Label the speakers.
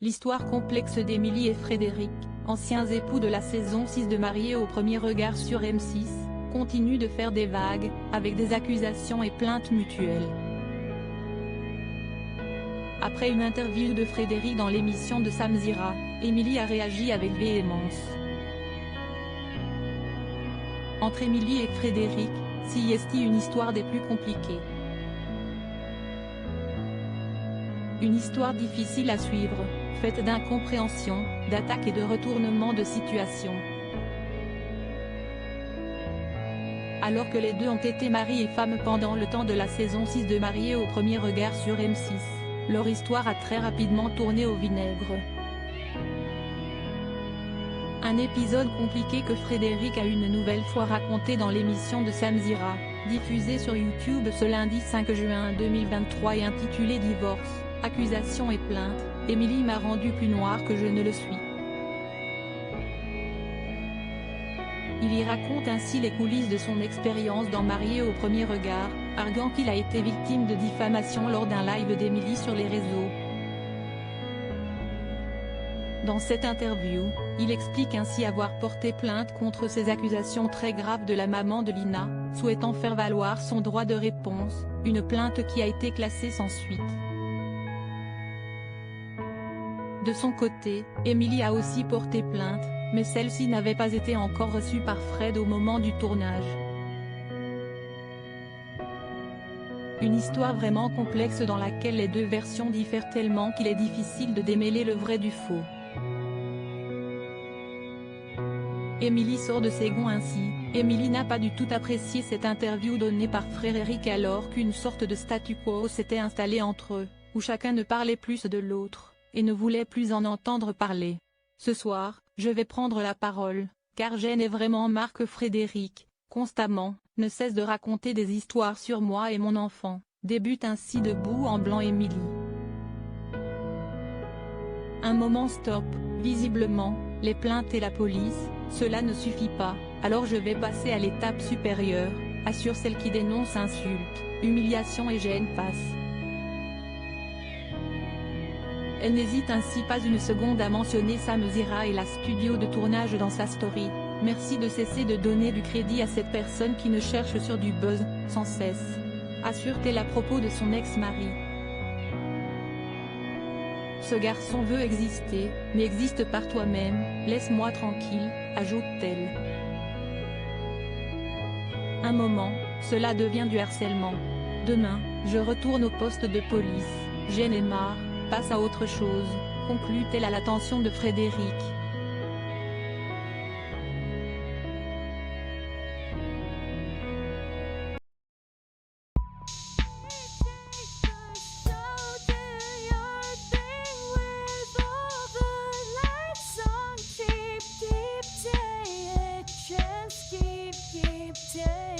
Speaker 1: L'histoire complexe d'Émilie et Frédéric, anciens époux de la saison 6 de Mariés au premier regard sur M6, continue de faire des vagues, avec des accusations et plaintes mutuelles. Après une interview de Frédéric dans l'émission de Samzira, Émilie a réagi avec véhémence. Entre Émilie et Frédéric, s'y est une histoire des plus compliquées. Une histoire difficile à suivre, faite d'incompréhension, d'attaques et de retournements de situation. Alors que les deux ont été mari et femme pendant le temps de la saison 6 de Mariés au premier regard sur M6, leur histoire a très rapidement tourné au vinaigre. Un épisode compliqué que Frédéric a une nouvelle fois raconté dans l'émission de Samzira, diffusée sur YouTube ce lundi 5 juin 2023 et intitulé Divorce, accusations et plaintes, Émilie m'a rendu plus noir que je ne le suis. Il y raconte ainsi les coulisses de son expérience dans Mariés au premier regard, arguant qu'il a été victime de diffamation lors d'un live d'Émilie sur les réseaux. Dans cette interview, il explique ainsi avoir porté plainte contre ces accusations très graves de la maman de Lina, souhaitant faire valoir son droit de réponse, une plainte qui a été classée sans suite. De son côté, Émilie a aussi porté plainte, mais celle-ci n'avait pas été encore reçue par Fred au moment du tournage. Une histoire vraiment complexe dans laquelle les deux versions diffèrent tellement qu'il est difficile de démêler le vrai du faux. Émilie sort de ses gonds ainsi. Émilie n'a pas du tout apprécié cette interview donnée par Frédéric alors qu'une sorte de statu quo s'était installé entre eux, où chacun ne parlait plus de l'autre, et ne voulait plus en entendre parler. Ce soir, je vais prendre la parole, car j'en ai vraiment marre que Frédéric, constamment, ne cesse de raconter des histoires sur moi et mon enfant, débute ainsi debout en blanc Émilie. Un moment stop, visiblement, les plaintes et la police, cela ne suffit pas, alors je vais passer à l'étape supérieure, assure celle qui dénonce insultes, humiliations et gêne passe. Elle n'hésite ainsi pas une seconde à mentionner Samzira et la studio de tournage dans sa story. Merci de cesser de donner du crédit à cette personne qui ne cherche sur du buzz, sans cesse. Assure-t-elle à propos de son ex-mari. Ce garçon veut exister, mais existe par toi-même, laisse-moi tranquille, ajoute-t-elle. Un moment, cela devient du harcèlement. Demain, je retourne au poste de police, j'en ai marre, passe à autre chose, conclut-elle à l'attention de Frédéric.
Speaker 2: Keep